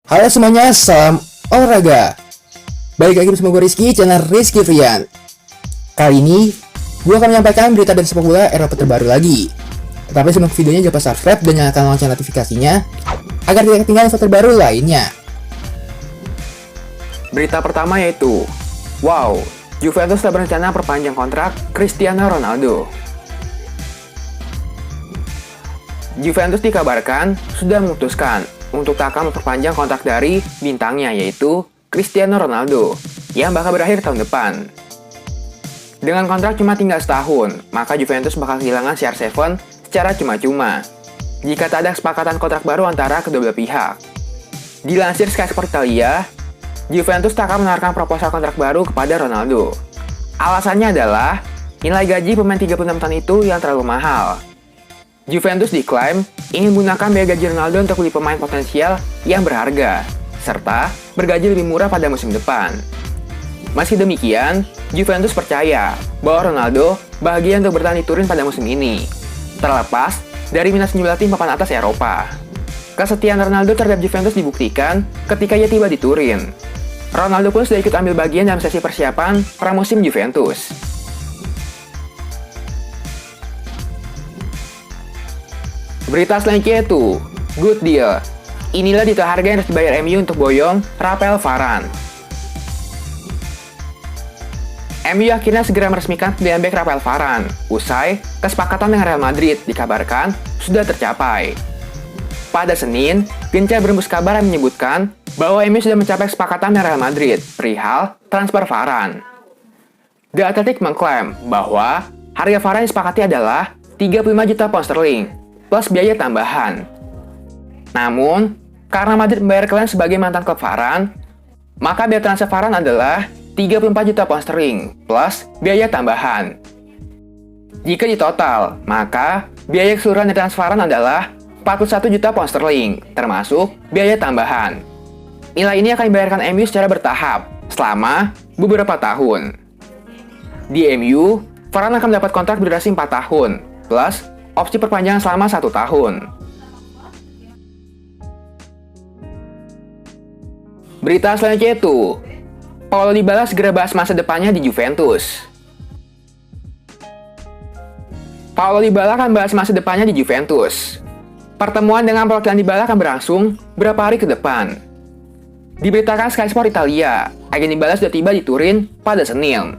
Halo semuanya, salam olahraga. Balik lagi bersama gue Rizky, channel Rizky Rian. Kali ini, gue akan menyampaikan berita dari sepak bola Eropa terbaru lagi. Tetapi sebelum videonya, jangan lupa subscribe dan nyalakan lonceng notifikasinya agar tidak ketinggalan info terbaru lainnya. Berita pertama yaitu, wow, Juventus telah berencana perpanjang kontrak Cristiano Ronaldo. Juventus dikabarkan sudah memutuskan untuk tak akan memperpanjang kontrak dari bintangnya yaitu Cristiano Ronaldo yang bakal berakhir tahun depan. Dengan kontrak cuma tinggal setahun, maka Juventus bakal kehilangan CR7 secara cuma-cuma jika tak ada kesepakatan kontrak baru antara kedua belah pihak. Dilansir Sky Sport Italia, Juventus tak akan menawarkan proposal kontrak baru kepada Ronaldo. Alasannya adalah nilai gaji pemain 36 tahun itu yang terlalu mahal. Juventus diklaim ingin menggunakan biaya gaji Ronaldo untuk beli pemain potensial yang berharga, serta bergaji lebih murah pada musim depan. Meski demikian, Juventus percaya bahwa Ronaldo bahagia untuk bertahan di Turin pada musim ini, terlepas dari minat sejumlah tim papan atas Eropa. Kesetiaan Ronaldo terhadap Juventus dibuktikan ketika ia tiba di Turin. Ronaldo pun sudah ikut ambil bagian dalam sesi persiapan pramusim Juventus. Berita selanjutnya itu, good deal. Inilah detail harga yang harus dibayar MU untuk boyong Raphael Varane. MU akhirnya segera meresmikan pembelian bek Raphael Varane, usai kesepakatan dengan Real Madrid dikabarkan sudah tercapai. Pada Senin, gencar berembus kabar yang menyebutkan bahwa MU sudah mencapai kesepakatan dengan Real Madrid perihal transfer Varane. The Athletic mengklaim bahwa harga Varane disepakati adalah 35 juta pound sterling plus biaya tambahan. Namun, karena Madrid membayar klien sebagai mantan klub Varane, maka biaya transfer Varane adalah 34 juta pound sterling plus biaya tambahan. Jika ditotal, maka biaya keseluruhan dari transfer Varane adalah 41 juta pound sterling, termasuk biaya tambahan. Nilai ini akan dibayarkan MU secara bertahap selama beberapa tahun. Di MU, Varane akan mendapat kontrak berdurasi 4 tahun, plus opsi perpanjangan selama 1 tahun. Berita selanjutnya itu, Paulo Dybala segera bahas masa depannya di Juventus. Paulo Dybala akan bahas masa depannya di Juventus. Pertemuan dengan perwakilan Dybala akan berlangsung beberapa hari ke depan. Diberitakan Sky Sport Italia, agen Dybala sudah tiba di Turin pada Senin.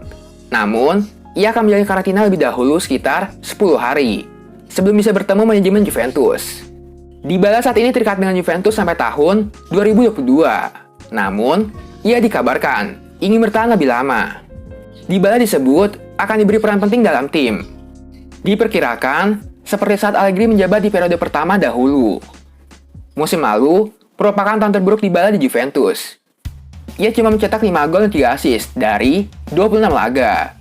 Namun, ia akan menjalani karantina lebih dahulu sekitar 10 hari sebelum bisa bertemu manajemen Juventus. Dybala saat ini terikat dengan Juventus sampai tahun 2022. Namun, ia dikabarkan ingin bertahan lebih lama. Dybala disebut akan diberi peran penting dalam tim. Diperkirakan seperti saat Allegri menjabat di periode pertama dahulu. Musim lalu merupakan tahun terburuk Dybala di Juventus. Ia cuma mencetak 5 gol dan 3 assist dari 26 laga.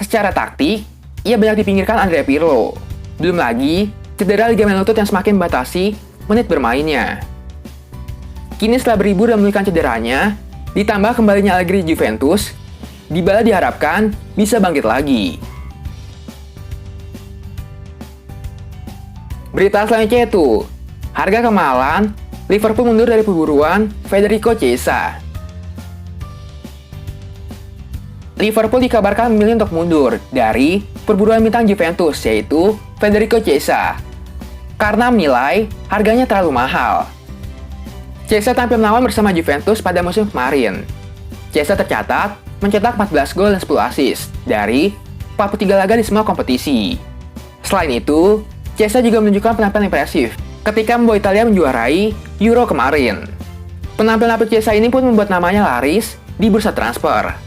Secara taktik, ia banyak dipinggirkan Andrea Pirlo. Belum lagi, cedera ligamen lutut yang semakin membatasi menit bermainnya. Kini setelah berlibur dan memulihkan cederanya, ditambah kembalinya Allegri di Juventus, Dybala diharapkan bisa bangkit lagi. Berita selanjutnya itu, harga kemahalan, Liverpool mundur dari perburuan Federico Chiesa. Liverpool dikabarkan memilih untuk mundur dari perburuan bintang Juventus yaitu Federico Chiesa karena menilai harganya terlalu mahal. Chiesa tampil menawan bersama Juventus pada musim kemarin. Chiesa tercatat mencetak 14 gol dan 10 assist dari 43 laga di semua kompetisi. Selain itu, Chiesa juga menunjukkan penampilan impresif ketika membawa Italia menjuarai Euro kemarin. Penampilan apik Chiesa ini pun membuat namanya laris di bursa transfer.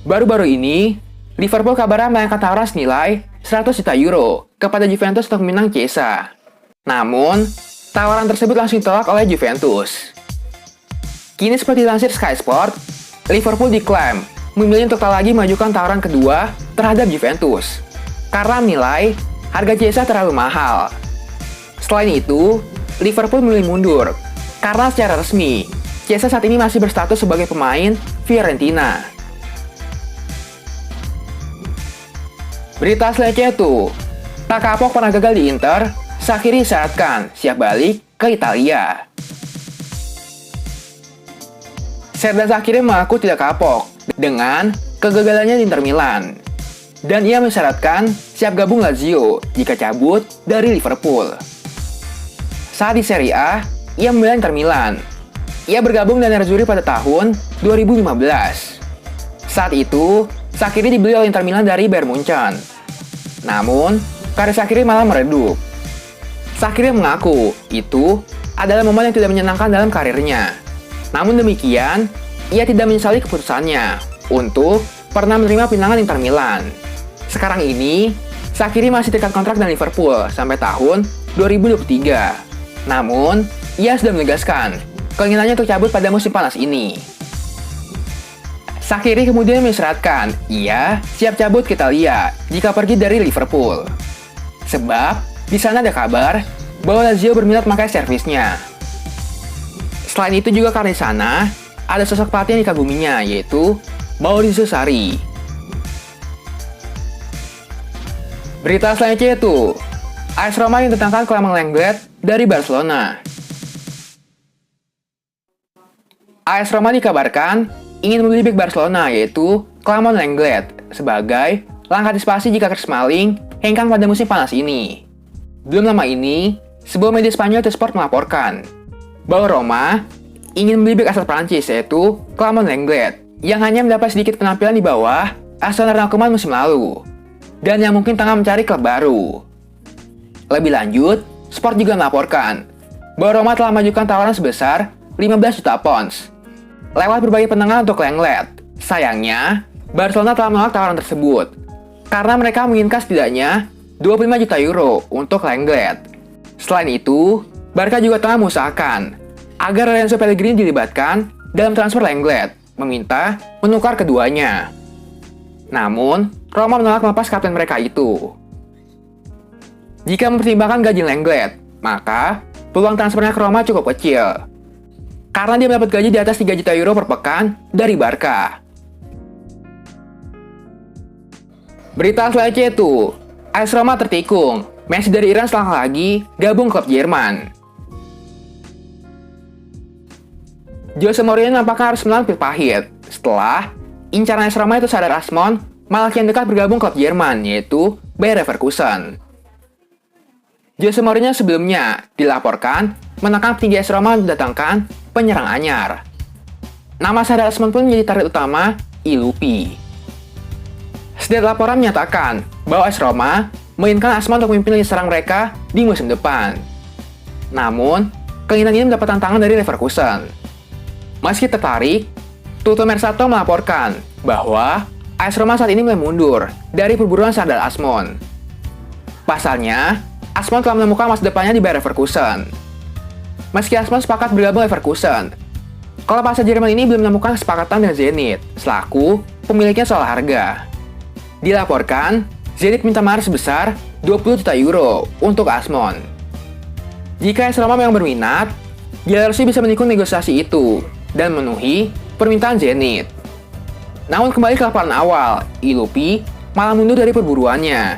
Baru-baru ini, Liverpool kabarnya melayangkan tawaran senilai 100 juta euro kepada Juventus untuk meminang Chiesa. Namun, tawaran tersebut langsung ditolak oleh Juventus. Kini seperti dilansir Sky Sport, Liverpool diklaim memilih untuk tak lagi mengajukan tawaran kedua terhadap Juventus karena menilai harga Chiesa terlalu mahal. Selain itu, Liverpool memilih mundur karena secara resmi, Chiesa saat ini masih berstatus sebagai pemain Fiorentina. Berita selanjutnya itu, tak kapok pernah gagal di Inter, Shaqiri disyaratkan siap balik ke Italia. Xherdan Shaqiri mengaku tidak kapok dengan kegagalannya di Inter Milan. Dan ia mensyaratkan siap gabung Lazio jika cabut dari Liverpool. Saat di Serie A, ia membela Inter Milan. Ia bergabung dengan Nerazzurri pada tahun 2015. Saat itu, Shaqiri dibeli oleh Inter Milan dari Bayern Munchen. Namun, karir Shaqiri malah meredup. Shaqiri mengaku itu adalah momen yang tidak menyenangkan dalam karirnya. Namun demikian, ia tidak menyesali keputusannya untuk pernah menerima pinangan Inter Milan. Sekarang ini, Shaqiri masih terikat kontrak dengan Liverpool sampai tahun 2023. Namun, ia sudah menegaskan keinginannya untuk cabut pada musim panas ini. Shaqiri kemudian mensyaratkan ia siap cabut ke Italia jika pergi dari Liverpool. Sebab, di sana ada kabar bahwa Lazio berminat memakai servisnya. Selain itu juga karena di sana ada sosok pelatih yang dikaguminya, yaitu Maurizio Sarri. Berita selanjutnya itu, AS Roma yang ditentangkan Clement Lenglet dari Barcelona. AS Roma dikabarkan ingin membeli bek Barcelona, yaitu Clement Lenglet, sebagai langkah antisipasi jika Chris Smalling hengkang pada musim panas ini. Belum lama ini, sebuah media Spanyol Sport melaporkan bahwa Roma ingin membeli bek asal Prancis, yaitu Clement Lenglet, yang hanya mendapat sedikit penampilan di bawah Arsène Wenger musim lalu, dan yang mungkin tengah mencari klub baru. Lebih lanjut, Sport juga melaporkan bahwa Roma telah mengajukan tawaran sebesar 15 juta pounds lewat berbagai penengah untuk Lenglet. Sayangnya, Barcelona telah menolak tawaran tersebut karena mereka menginginkan setidaknya 25 juta euro untuk Lenglet. Selain itu, Barca juga tengah mengusahakan agar Lorenzo Pellegrini dilibatkan dalam transfer Lenglet, meminta menukar keduanya. Namun, Roma menolak melepas kapten mereka itu. Jika mempertimbangkan gaji Lenglet, maka peluang transfernya ke Roma cukup kecil, karena dia mendapat gaji di atas 3 juta euro per pekan dari Barca. Berita selanjutnya itu, AS Roma tertikung, Messi dari Iran selangkah lagi gabung klub Jerman. Jose Mourinho nampaknya harus menelan pil pahit setelah incaran AS Roma itu sadar Asmon malah kian dekat bergabung klub Jerman, yaitu Bayer Leverkusen. Jose Mourinho sebelumnya dilaporkan menekan petinggi AS Roma mendatangkan penyerang anyar. Nama Sardar Asmon pun menjadi target utama Ilupi. Sederet laporan menyatakan bahwa AS Roma menginginkan Asmon untuk memimpin lini serang mereka di musim depan. Namun, keinginan ini mendapat tantangan dari Leverkusen. Meski tertarik, Tutto Mercato melaporkan bahwa AS Roma saat ini mulai mundur dari perburuan Sardar Asmon. Pasalnya, Asmon telah menemukan masa depannya di Bayer Leverkusen. Meski Asmon sepakat bergabung Leverkusen, klub asal Jerman ini belum menemukan kesepakatan dengan Zenit selaku pemiliknya soal harga. Dilaporkan, Zenit minta mahar sebesar 20 juta euro untuk Asmon. Jika AS Roma memang berminat, dia harusnya bisa menikung negosiasi itu dan memenuhi permintaan Zenit. Namun kembali ke laporan awal, Ilupi malah mundur dari perburuannya.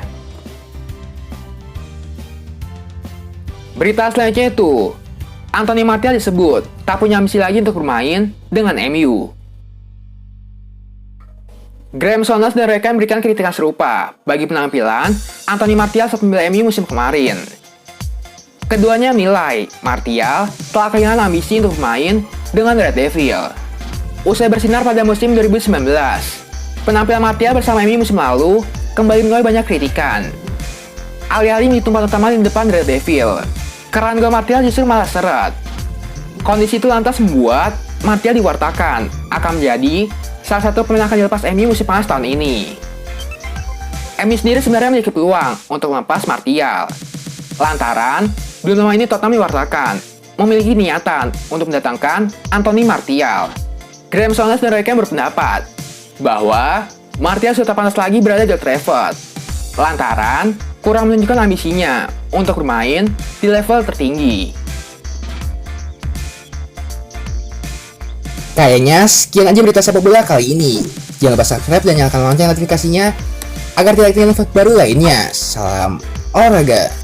Berita selanjutnya itu, Anthony Martial disebut tak punya misi lagi untuk bermain dengan MU. Graham Souness dan rekan memberikan kritikan serupa bagi penampilan Anthony Martial saat membela MU musim kemarin. Keduanya menilai Martial telah kehilangan ambisi untuk bermain dengan Red Devil. Usai bersinar pada musim 2019, penampilan Martial bersama MU musim lalu kembali menuai banyak kritikan. Alih-alih menjadi tumpuan utama di depan Red Devil, keran gol Martial justru malah seret. Kondisi itu lantas membuat Martial diwartakan akan menjadi salah satu pemain akan dilepas MU musim panas tahun ini. MU sendiri sebenarnya memiliki peluang untuk melepas Martial. Lantaran, belum lama ini Tottenham diwartakan memiliki niatan untuk mendatangkan Anthony Martial. Graham Souness dan rekan berpendapat bahwa Martial sudah tak pantas lagi berada di Old Trafford, lantaran kurang menunjukkan ambisinya untuk bermain di level tertinggi. Kayaknya sekian aja berita sepak bola kali ini. Jangan lupa subscribe dan nyalakan lonceng notifikasinya agar tidak ketinggalan info baru lainnya. Salam olahraga.